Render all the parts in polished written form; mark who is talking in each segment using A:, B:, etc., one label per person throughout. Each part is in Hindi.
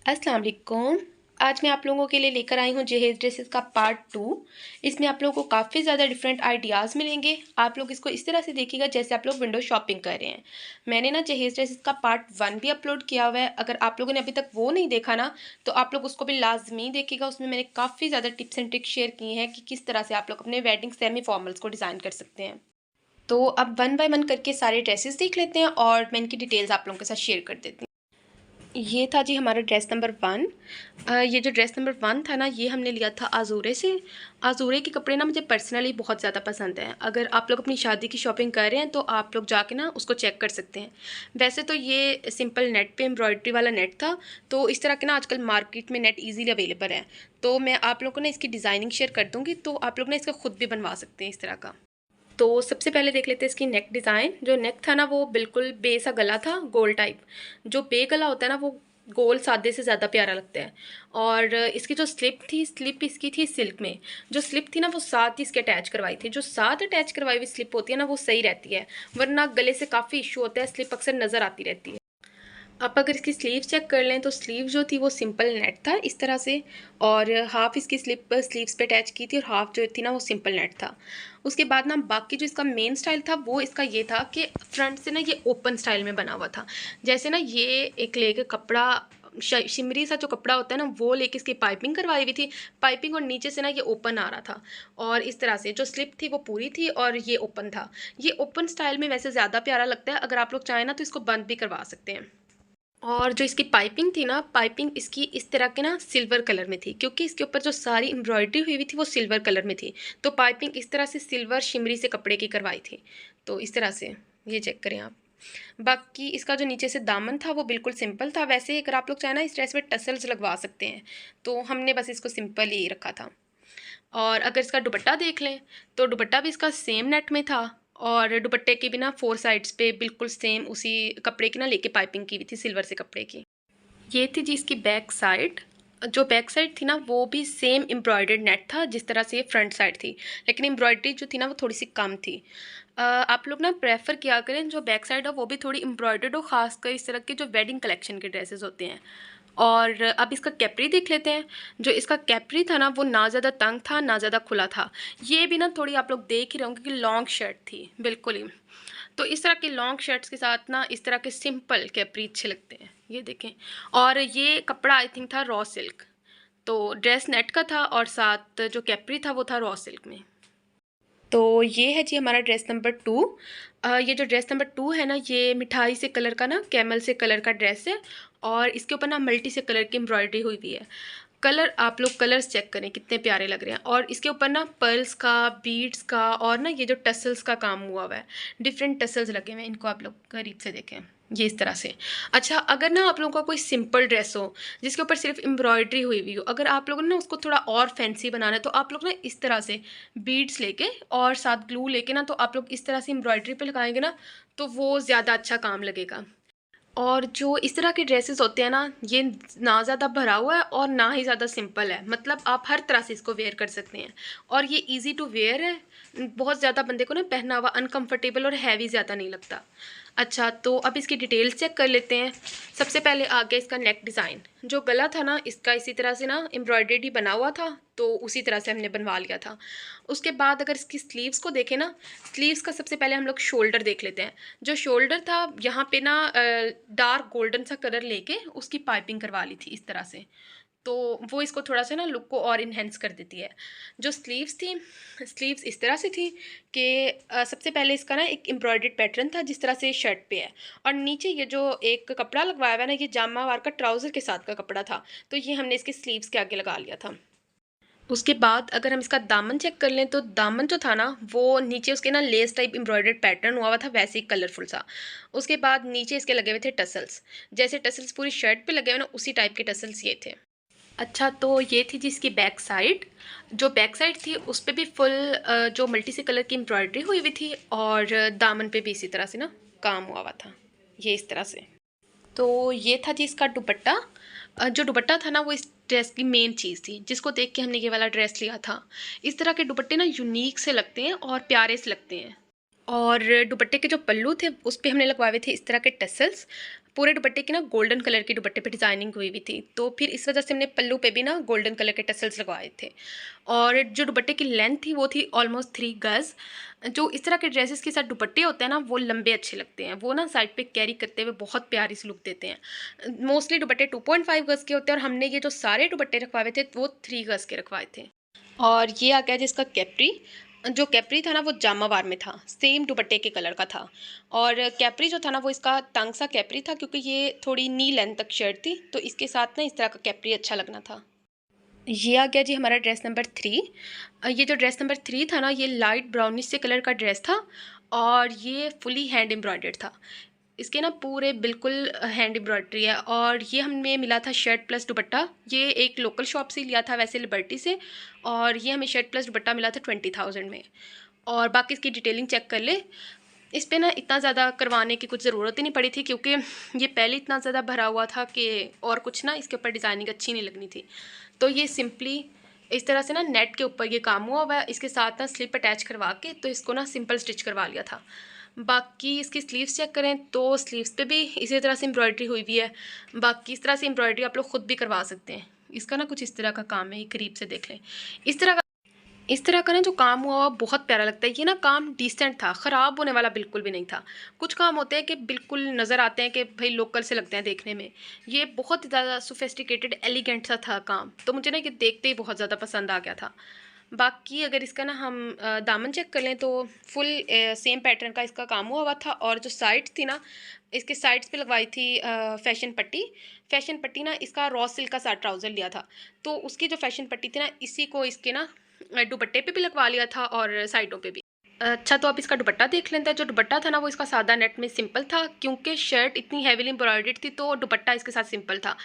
A: अस्सलाम वालेकुम। आज मैं आप लोगों के लिए लेकर आई हूँ जहेज़ ड्रेसेस का पार्ट 2। इसमें आप लोगों को काफ़ी ज़्यादा डिफरेंट आइडियाज़ मिलेंगे। आप लोग इसको इस तरह से देखिएगा जैसे आप लोग विंडो शॉपिंग कर रहे हैं। मैंने ना जहेज़ ड्रेसेस का पार्ट 1 भी अपलोड किया हुआ है। अगर आप लोगों ने अभी तक वो नहीं देखा ना, तो आप लोग उसको भी लाज़मी देखिएगा। उसमें मैंने काफ़ी ज़्यादा टिप्स एंड ट्रिक्स शेयर की हैं कि किस तरह से आप लोग अपने वेडिंग सेमी फॉर्मल्स को डिज़ाइन कर सकते हैं। तो अब वन बाय वन करके सारे ड्रेसेस देख लेते हैं और मैं इनकी डिटेल्स आप लोगों के साथ शेयर कर देती हूँ। ये था जी हमारा ड्रेस नंबर 1। ये जो ड्रेस नंबर 1 था ना, ये हमने लिया था आज़ूरे से। आज़ूरे के कपड़े ना मुझे पर्सनली बहुत ज़्यादा पसंद हैं। अगर आप लोग अपनी शादी की शॉपिंग कर रहे हैं तो आप लोग जाके ना उसको चेक कर सकते हैं। वैसे तो ये सिंपल नेट पे एम्ब्रॉयडरी वाला नेट था, तो इस तरह के ना आजकल मार्केट में नेट ईज़िली अवेलेबल है। तो मैं आप लोगों को ना इसकी डिज़ाइनिंग शेयर कर दूँगी, तो आप लोग ना इसका खुद भी बनवा सकते हैं इस तरह का। तो सबसे पहले देख लेते हैं इसकी नेक डिज़ाइन। जो नेक था ना वो बिल्कुल बे सा गला था, गोल टाइप। जो बे गला होता है ना वो गोल सादे से ज़्यादा प्यारा लगता है। और इसकी जो स्लिप थी, स्लिप इसकी थी सिल्क में। जो स्लिप थी ना वो साथ ही इसके अटैच करवाई थी। जो साथ अटैच करवाई हुई स्लिप होती है ना वो सही रहती है, वरना गले से काफ़ी इशू होता है, स्लिप अक्सर नज़र आती रहती है। आप अगर इसकी स्लीव चेक कर लें तो स्लीव जो थी वो सिंपल नेट था इस तरह से, और हाफ इसकी स्लिप स्लीव्स पे अटैच की थी और हाफ जो थी ना वो सिंपल नेट था। उसके बाद ना बाकी जो इसका मेन स्टाइल था वो इसका ये था कि फ्रंट से ना ये ओपन स्टाइल में बना हुआ था। जैसे ना ये एक लेके कपड़ा शिमरी सा जो कपड़ा होता है ना वो लेके इसकी पाइपिंग करवाई हुई थी। पाइपिंग और नीचे से ना ये ओपन आ रहा था, और इस तरह से जो स्लिप थी वो पूरी थी और ये ओपन था। ये ओपन स्टाइल में वैसे ज़्यादा प्यारा लगता है। अगर आप लोग चाहें ना तो इसको बंद भी करवा सकते हैं। और जो इसकी पाइपिंग थी ना, पाइपिंग इसकी इस तरह के ना सिल्वर कलर में थी, क्योंकि इसके ऊपर जो सारी एम्ब्रॉयडरी हुई हुई थी वो सिल्वर कलर में थी। तो पाइपिंग इस तरह से सिल्वर शिमरी से कपड़े की करवाई थी। तो इस तरह से ये चेक करें आप। बाकी इसका जो नीचे से दामन था वो बिल्कुल सिंपल था। वैसे अगर आप लोग चाहें ना इस ड्रेस में टसल्स लगवा सकते हैं, तो हमने बस इसको सिंपल ही रखा था। और अगर इसका दुपट्टा देख लें तो दुपट्टा भी इसका सेम नेट में था, और दुपट्टे की भी ना 4 साइड्स पे बिल्कुल सेम उसी कपड़े की ना लेके पाइपिंग की हुई थी सिल्वर से कपड़े की। ये थी जी इसकी बैक साइड। जो बैक साइड थी ना वो भी सेम एम्ब्रॉयडर्ड नेट था जिस तरह से ये फ्रंट साइड थी, लेकिन एम्ब्रॉयडरी जो थी ना वो थोड़ी सी कम थी। आप लोग ना प्रेफर किया करें जो बैक साइड हो वो भी थोड़ी एम्ब्रॉयडर्ड हो, खासकर इस तरह के जो वेडिंग कलेक्शन के ड्रेसेस होते हैं। और अब इसका कैप्री देख लेते हैं। जो इसका कैप्री था ना वो ना ज़्यादा तंग था ना ज़्यादा खुला था। ये भी ना थोड़ी आप लोग देख ही रहे होंगे कि लॉन्ग शर्ट थी बिल्कुल ही। तो इस तरह के लॉन्ग शर्ट्स के साथ ना इस तरह के सिंपल कैप्री अच्छे लगते हैं, ये देखें। और ये कपड़ा आई थिंक था रॉ सिल्क। तो ड्रेस नेट का था और साथ जो कैप्री था वो था रॉ सिल्क में। तो ये है जी हमारा ड्रेस नंबर 2। ये जो ड्रेस नंबर 2 है ना ये मिठाई से कलर का ना कैमल से कलर का ड्रेस है, और इसके ऊपर ना मल्टी से कलर की एम्ब्रॉयडरी हुई हुई है। कलर आप लोग कलर्स चेक करें कितने प्यारे लग रहे हैं, और इसके ऊपर ना पर्ल्स का, बीड्स का और ना ये जो टसल्स का काम हुआ हुआ है। डिफरेंट टसल्स लगे हुए हैं, इनको आप लोग करीब से देखें ये इस तरह से। अच्छा, अगर ना आप लोगों का कोई सिंपल ड्रेस हो जिसके ऊपर सिर्फ एम्ब्रॉयडरी हुई हुई हो, अगर आप लोगों ने ना उसको थोड़ा और फैंसी बनाना है तो आप लोग ना इस तरह से बीड्स लेके और साथ ग्लू लेके ना तो आप लोग इस तरह से एम्ब्रॉयडरी पे लगाएंगे ना तो वो ज़्यादा अच्छा काम लगेगा। और जो इस तरह के ड्रेसेस होते हैं ना ये ना ज़्यादा भरा हुआ है और ना ही ज़्यादा सिंपल है, मतलब आप हर तरह से इसको वेयर कर सकते हैं। और ये इजी टू वेयर है, बहुत ज़्यादा बंदे को ना पहना हुआ अनकंफर्टेबल और हैवी ज़्यादा नहीं लगता। अच्छा, तो अब इसकी डिटेल्स चेक कर लेते हैं। सबसे पहले आ गया इसका नेक डिज़ाइन। जो गला था ना इसका इसी तरह से ना एम्ब्रॉयडरी बना हुआ था, तो उसी तरह से हमने बनवा लिया था। उसके बाद अगर इसकी स्लीव्स को देखें ना, स्लीव्स का सबसे पहले हम लोग शोल्डर देख लेते हैं। जो शोल्डर था यहाँ पे ना डार्क गोल्डन सा कलर लेके उसकी पाइपिंग करवा ली थी इस तरह से। तो वो इसको थोड़ा सा ना लुक को और इन्हेंस कर देती है। जो स्लीव्स थी, स्लीव्स इस तरह से थी कि सबसे पहले इसका ना एक एम्ब्रॉयडर्ड पैटर्न था जिस तरह से शर्ट पे है, और नीचे ये जो एक कपड़ा लगवाया हुआ है ना ये जामा वार का ट्राउज़र के साथ का कपड़ा था, तो ये हमने इसके स्लीव्स के आगे लगा लिया था। उसके बाद अगर हम इसका दामन चेक कर लें तो दामन जो था ना वो नीचे उसके ना लेस टाइप एम्ब्रॉयडर्ड पैटर्न हुआ हुआ था, वैसे ही कलरफुल सा। उसके बाद नीचे इसके लगे हुए थे टसल्स, जैसे टसल्स पूरी शर्ट पे लगे हुए ना उसी टाइप के टसल्स ये थे। अच्छा, तो ये थी जिसकी बैक साइड। जो बैक साइड थी उस पे भी फुल जो मल्टी से कलर की एम्ब्रॉयडरी हुई हुई थी, और दामन पे भी इसी तरह से ना काम हुआ हुआ था, ये इस तरह से। तो ये था जी इसका दुपट्टा। जो दुपट्टा था ना वो इस ड्रेस की मेन चीज़ थी जिसको देख के हमने ये वाला ड्रेस लिया था। इस तरह के दुपट्टे ना यूनिक से लगते हैं और प्यारे से लगते हैं। और दुपट्टे के जो पल्लू थे उस पे हमने लगवाए हुए थे इस तरह के टसल्स। पूरे दुपट्टे की ना गोल्डन कलर की दुपट्टे पे डिज़ाइनिंग हुई हुई थी, तो फिर इस वजह से हमने पल्लू पे भी ना गोल्डन कलर के टसल्स लगवाए थे। और जो दुपट्टे की लेंथ थी वो थी ऑलमोस्ट 3 गज़। जो इस तरह के ड्रेसेस के साथ दुपट्टे होते हैं ना वो लंबे अच्छे लगते हैं, वो ना साइड पे कैरी करते हुए बहुत प्यारी सी लुक देते हैं। मोस्टली दुपट्टे 2.5 गज़ के होते हैं और हमने ये जो सारे दुपट्टे रखवाए हुए थे वो 3 गज़ के रखवाए थे। और ये आ गया जिसका कैप्री। जो कैप्री था ना वो जामावार में था, सेम दुपट्टे के कलर का था। और कैप्री जो था ना वो इसका तंग सा कैप्री था, क्योंकि ये थोड़ी नी लेंथ तक शर्ट थी, तो इसके साथ ना इस तरह का कैप्री अच्छा लगना था। ये आ गया जी हमारा ड्रेस नंबर 3। ये जो ड्रेस नंबर 3 था ना ये लाइट ब्राउनिश से कलर का ड्रेस था और ये फुली हैंड एम्ब्रॉयडर्ड था। इसके ना पूरे बिल्कुल हैंड एम्ब्रॉयडरी है और ये हमें मिला था शर्ट प्लस दुपट्टा। ये एक लोकल शॉप से लिया था वैसे, लिबर्टी से। और ये हमें शर्ट प्लस दुपट्टा मिला था 20,000 में। और बाकी इसकी डिटेलिंग चेक कर ले। इस पे ना इतना ज़्यादा करवाने की कुछ ज़रूरत ही नहीं पड़ी थी, क्योंकि ये पहले इतना ज़्यादा भरा हुआ था कि और कुछ ना इसके ऊपर डिज़ाइनिंग अच्छी नहीं लगनी थी। तो ये सिंपली इस तरह से ना नेट के ऊपर ये काम हुआ है। इसके साथ ना स्लिप अटैच करवा के तो इसको ना सिंपल स्टिच करवा लिया था। बाकी इसकी स्लीव्स चेक करें तो स्लीव्स पे भी इसी तरह से एम्ब्रॉयडरी हुई हुई है। बाकी इस तरह से एम्ब्रॉयडरी आप लोग खुद भी करवा सकते हैं। इसका ना कुछ इस तरह का काम है, ये करीब से देख लें। इस तरह का ना जो काम हुआ हुआ बहुत प्यारा लगता है। ये ना काम डिसेंट था, ख़राब होने वाला बिल्कुल भी नहीं था। कुछ काम होते हैं कि बिल्कुल नज़र आते हैं कि भाई लोकल से लगते हैं देखने में। ये बहुत ही ज़्यादा सोफिस्टिकेटेड एलिगेंट सा था काम, तो मुझे ना ये देखते ही बहुत ज़्यादा पसंद आ गया था। बाकी अगर इसका ना हम दामन चेक कर लें तो फुल सेम पैटर्न का इसका काम हुआ हुआ था। और जो साइड्स थी ना, इसके साइड्स पे लगवाई थी फैशन पट्टी। फैशन पट्टी ना इसका रॉ सिल्क का सा ट्राउज़र लिया था, तो उसकी जो फैशन पट्टी थी ना इसी को इसके ना दुपट्टे पे भी लगवा लिया था और साइडों पे भी। अच्छा, तो आप इसका दुपट्टा देख लेते हैं। जो दुपट्टा था ना वो इसका सादा नेट में सिंपल था, क्योंकि शर्ट इतनी हैवीली एम्ब्रॉयडर्ड थी तो दुपट्टा इसके साथ सिंपल था।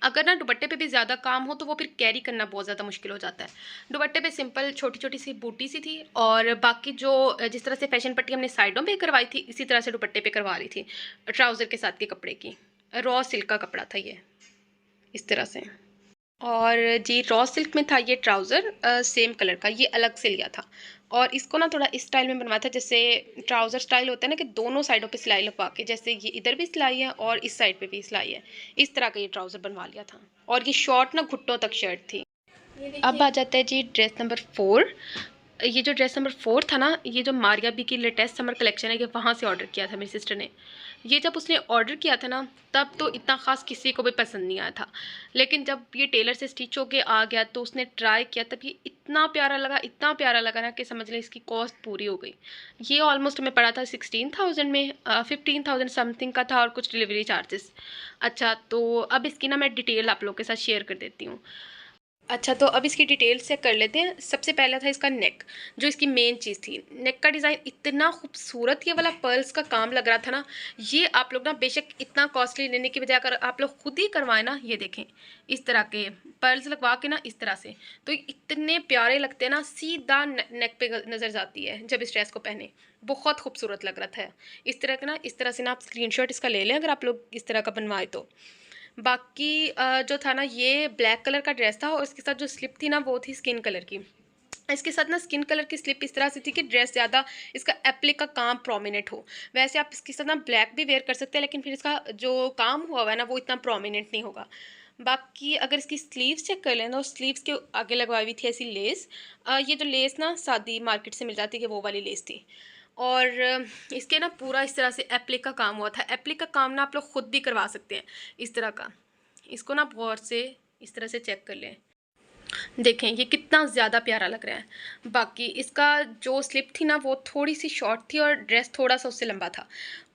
A: अगर ना दुपट्टे पे भी ज़्यादा काम हो तो वो फिर कैरी करना बहुत ज़्यादा मुश्किल हो जाता है। दुपट्टे पे सिंपल छोटी छोटी सी बूटी सी थी। और बाकी जो जिस तरह से फैशन पट्टी हमने साइडों पे करवाई थी इसी तरह से दुपट्टे पे करवा ली थी, ट्राउज़र के साथ के कपड़े की। रॉ सिल्क का कपड़ा था ये, इस तरह से। और जी रॉ सिल्क में था ये ट्राउज़र, सेम कलर का, ये अलग से लिया था। और इसको ना थोड़ा इस स्टाइल में बनवाया था, जैसे ट्राउज़र स्टाइल होता है ना कि दोनों साइडों पे सिलाई लगवा के, जैसे ये इधर भी सिलाई है और इस साइड पे भी सिलाई है। इस तरह का ये ट्राउज़र बनवा लिया था। और ये शॉर्ट ना घुट्टों तक शर्ट थी। अब आ जाता है जी ड्रेस नंबर 4। ये जो ड्रेस नंबर 4 था ना, ये जो मारिया बी की लेटेस्ट समर कलेक्शन है, ये वहाँ से ऑर्डर किया था मेरी सिस्टर ने। ये जब उसने ऑर्डर किया था ना तब तो इतना ख़ास किसी को भी पसंद नहीं आया था, लेकिन जब ये टेलर से स्टिच होके आ गया तो उसने ट्राई किया, तब ये इतना प्यारा लगा, इतना प्यारा लगा ना कि समझ लें इसकी कॉस्ट पूरी हो गई। ये ऑलमोस्ट हमें पड़ा था 16,000 में, 15,000 समथिंग का था और कुछ डिलीवरी चार्जेस। अच्छा, तो अब इसकी ना मैं डिटेल आप लोग के साथ शेयर कर देती हूँ। अच्छा, तो अब इसकी डिटेल से कर लेते हैं। सबसे पहला था इसका नेक, जो इसकी मेन चीज़ थी। नेक का डिज़ाइन इतना खूबसूरत, ये वाला पर्ल्स का काम लग रहा था ना। ये आप लोग ना बेशक इतना कॉस्टली लेने की बजाय अगर आप लोग खुद ही करवाएं ना, ये देखें इस तरह के पर्ल्स लगवा के ना इस तरह से, तो इतने प्यारे लगते हैं ना, सीधा नेक पे नज़र जाती है जब इस ड्रेस को पहने। बहुत खूबसूरत लग रहा था। इस तरह का ना, इस तरह से ना आप स्क्रीनशॉट इसका ले लें अगर आप लोग इस तरह का बनवाए तो। बाकी जो था ना ये ब्लैक कलर का ड्रेस था और इसके साथ जो स्लिप थी ना वो थी स्किन कलर की। इसके साथ ना स्किन कलर की स्लिप इस तरह से थी कि ड्रेस ज़्यादा इसका एप्लिक का काम प्रोमिनेंट हो। वैसे आप इसके साथ ना ब्लैक भी वेयर कर सकते हैं, लेकिन फिर इसका जो काम हुआ हुआ है ना वो इतना प्रोमिनेंट नहीं होगा। बाकी अगर इसकी स्लीव्स चेक कर लें तो स्लीव्स के आगे लगवाई हुई थी ऐसी लेस। ये जो लेस ना सादी मार्केट से मिल जाती है वो वाली लेस थी। और इसके ना पूरा इस तरह से एप्लिक का काम हुआ था। एप्लिक का काम ना आप लोग खुद भी करवा सकते हैं इस तरह का। इसको ना गौर से इस तरह से चेक कर लें, देखें ये कितना ज़्यादा प्यारा लग रहा है। बाकी इसका जो स्लिप थी ना वो थोड़ी सी शॉर्ट थी और ड्रेस थोड़ा सा उससे लंबा था।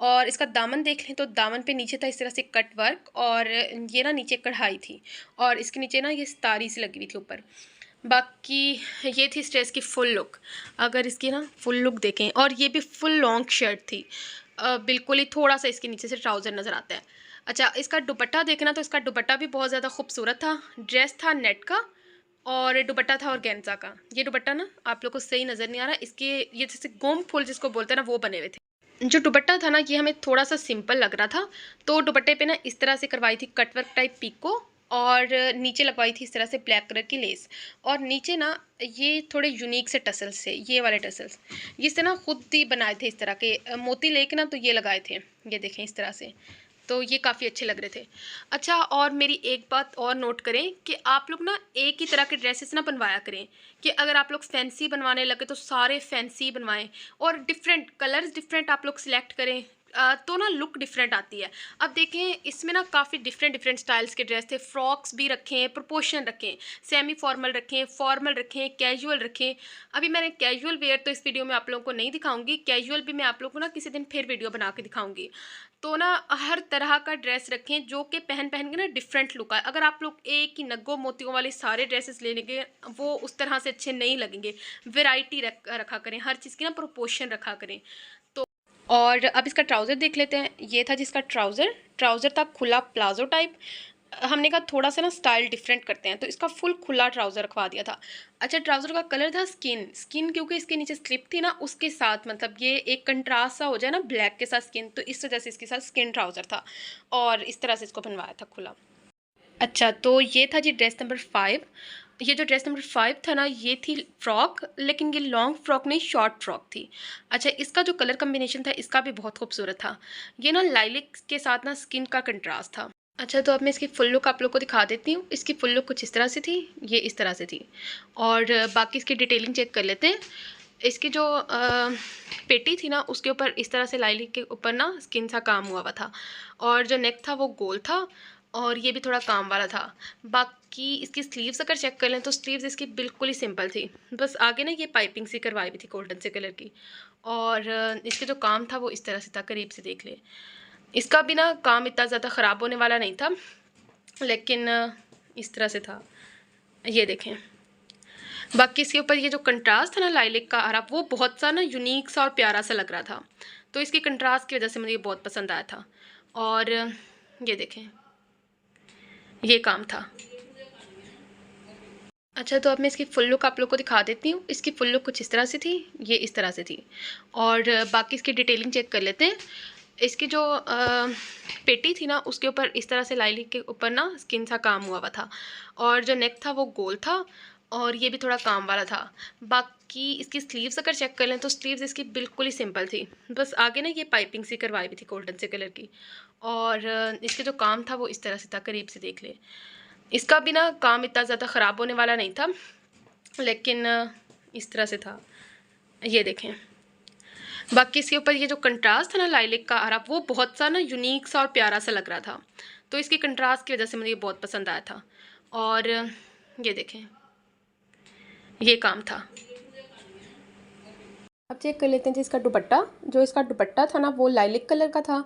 A: और इसका दामन देख लें तो दामन पे नीचे था इस तरह से कट वर्क, और ये ना नीचे कढ़ाई थी और इसके नीचे ना ये सितारी सी लगी हुई थी ऊपर। बाकी ये थी इस ड्रेस की फुल लुक। अगर इसकी ना फुल लुक देखें, और ये भी फुल लॉन्ग शर्ट थी। बिल्कुल ही थोड़ा सा इसके नीचे से ट्राउज़र नज़र आता है। अच्छा, इसका दुपट्टा देखना तो इसका दुपट्टा भी बहुत ज़्यादा खूबसूरत था। ड्रेस था नेट का और दुपट्टा था ऑर्गेन्जा का। ये दुपट्टा ना आप लोग को सही नज़र नहीं आ रहा, इसके ये जैसे गोम फूल जिसको बोलते हैं ना वो बने हुए थे। जो दुपट्टा था ना ये हमें थोड़ा सा सिंपल लग रहा था, तो दुपट्टे पे ना इस तरह से करवाई थी कटवर्क टाइप पीको, और नीचे लगवाई थी इस तरह से ब्लैक कलर की लेस। और नीचे ना ये थोड़े यूनिक से टसल्स थे, ये वाले टसल्स जिससे ना खुद ही बनाए थे इस तरह के मोती लेके ना, तो ये लगाए थे, ये देखें इस तरह से। तो ये काफ़ी अच्छे लग रहे थे। अच्छा, और मेरी एक बात और नोट करें कि आप लोग ना एक ही तरह के ड्रेसेस ना बनवाया करें, कि अगर आप लोग फैंसी बनवाने लगे तो सारे फैंसी बनवाएँ और डिफरेंट कलर्स डिफरेंट आप लोग सिलेक्ट करें। तो ना लुक डिफरेंट आती है। अब देखें इसमें ना काफ़ी डिफरेंट डिफरेंट स्टाइल्स के ड्रेस थे, फ्रॉक्स भी रखें, प्रोपोर्शन रखें, सेमी फॉर्मल रखें, फॉर्मल रखें, कैजुअल रखें। अभी मैंने कैजुअल वेयर तो इस वीडियो में आप लोगों को नहीं दिखाऊंगी, कैजुअल भी मैं आप लोगों को ना किसी दिन फिर वीडियो बना के दिखाऊंगी। तो ना हर तरह का ड्रेस रखें जो कि पहन पहन के ना डिफरेंट लुक आए। अगर आप लोग एक ही नग्गों मोतियों वाले सारे ड्रेसेस ले लेंगे वो उस तरह से अच्छे नहीं लगेंगे। वैरायटी रखा करें, हर चीज़ की ना प्रोपोर्शन रखा करें। तो और अब इसका ट्राउज़र देख लेते हैं। ये था जिसका ट्राउज़र, ट्राउज़र था खुला प्लाजो टाइप। हमने कहा थोड़ा सा ना स्टाइल डिफरेंट करते हैं, तो इसका फुल खुला ट्राउज़र रखवा दिया था। अच्छा, ट्राउज़र का कलर था स्किन स्किन, क्योंकि इसके नीचे स्लिप थी ना उसके साथ, मतलब ये एक कंट्रास्ट सा हो जाए ना ब्लैक के साथ स्किन, तो इस वजह से इसके साथ स्किन ट्राउज़र था और इस तरह से इसको बनवाया था खुला। अच्छा, तो ये था जी ड्रेस नंबर 5। ये जो ड्रेस नंबर 5 था ना, ये थी फ्रॉक, लेकिन ये लॉन्ग फ्रॉक नहीं, शॉर्ट फ्रॉक थी। अच्छा, इसका जो कलर कॉम्बिनेशन था इसका भी बहुत खूबसूरत था। ये ना लाइलिक के साथ ना स्किन का कंट्रास्ट था। अच्छा, तो अब मैं इसकी फुल लुक आप लोग को दिखा देती हूँ। इसकी फुल लुक कुछ इस तरह से थी, ये इस तरह से थी। और बाकी इसकी डिटेलिंग चेक कर लेते हैं। इसकी जो पेटी थी ना उसके ऊपर इस तरह से लाइलिक के ऊपर ना स्किन सा काम हुआ हुआ था, और जो नेक था वो गोल था, और ये भी थोड़ा काम वाला था। बाकी इसकी स्लीव्स अगर चेक कर लें तो स्लीव्स इसकी बिल्कुल ही सिंपल थी, बस आगे ना ये पाइपिंग सी करवाई हुई थी गोल्डन से कलर की। और इसके जो काम था वो इस तरह से था, करीब से देख ले। इसका भी ना काम इतना ज़्यादा ख़राब होने वाला नहीं था, लेकिन इस तरह से था, ये देखें। बाकी इसके ऊपर ये जो कंट्रास्ट था ना लाइलिक का हरा, वो बहुत सा ना यूनिक सा और प्यारा सा लग रहा था, तो इसके कंट्रास्ट की वजह से मुझे ये बहुत पसंद आया था। और ये देखें, ये काम था। अच्छा, तो अब मैं इसकी फुल लुक आप लोग को दिखा देती हूँ। इसकी फुल लुक कुछ इस तरह से थी, ये इस तरह से थी। और बाकी इसकी डिटेलिंग चेक कर लेते हैं। इसकी जो पेटी थी ना उसके ऊपर इस तरह से लाइलिक के ऊपर ना स्किन सा काम हुआ हुआ था, और जो नेक था वो गोल था, और ये भी थोड़ा काम वाला था। बाकी इसकी स्लीव्स अगर चेक कर लें तो स्लीव्स इसकी बिल्कुल ही सिंपल थी, बस आगे ना ये पाइपिंग सी करवाई हुई थी गोल्डन से कलर की। और इसके जो काम था वो इस तरह से था, करीब से देख ले। इसका भी ना काम इतना ज़्यादा ख़राब होने वाला नहीं था, लेकिन इस तरह से था, ये देखें। बाकी इसके ऊपर ये जो कंट्रास्ट था ना लाइलिक का हरा, वो बहुत सा ना यूनिक सा और प्यारा सा लग रहा था, तो इसकी कंट्रास्ट की वजह से मुझे ये बहुत पसंद आया था। और ये देखें, ये काम था। अब चेक कर लेते हैं जी इसका दुपट्टा। जो इसका दुपट्टा था ना वो लाइलिक कलर का था,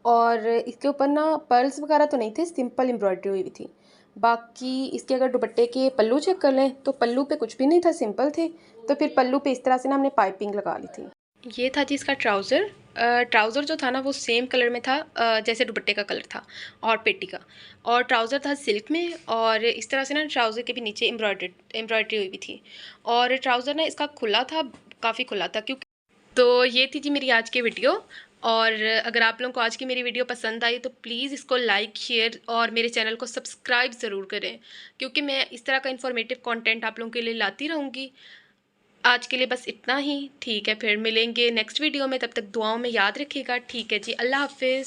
A: और इसके ऊपर ना पर्ल्स वगैरह तो नहीं थे, सिंपल एम्ब्रॉयडरी हुई थी। बाकी इसके अगर दुपट्टे के पल्लू चेक कर लें तो पल्लू पे कुछ भी नहीं था, सिंपल थे। तो फिर पल्लू पे इस तरह से ना हमने पाइपिंग लगा ली थी। ये था जी इसका ट्राउज़र। ट्राउज़र जो था ना वो सेम कलर में था जैसे दुपट्टे का कलर था और पेटी का। और ट्राउज़र था सिल्क में, और इस तरह से ना ट्राउज़र के भी नीचे एम्ब्रॉयडरी हुई भी थी। और ट्राउज़र ना इसका खुला था, काफ़ी खुला था, क्योंकि तो ये थी जी मेरी आज की वीडियो। और अगर आप लोगों को आज की मेरी वीडियो पसंद आई तो प्लीज़ इसको लाइक, शेयर और मेरे चैनल को सब्सक्राइब ज़रूर करें, क्योंकि मैं इस तरह का इन्फॉर्मेटिव कंटेंट आप लोगों के लिए लाती रहूँगी। आज के लिए बस इतना ही, ठीक है, फिर मिलेंगे नेक्स्ट वीडियो में। तब तक दुआओं में याद रखिएगा। ठीक है जी, अल्लाह हाफ़िज़।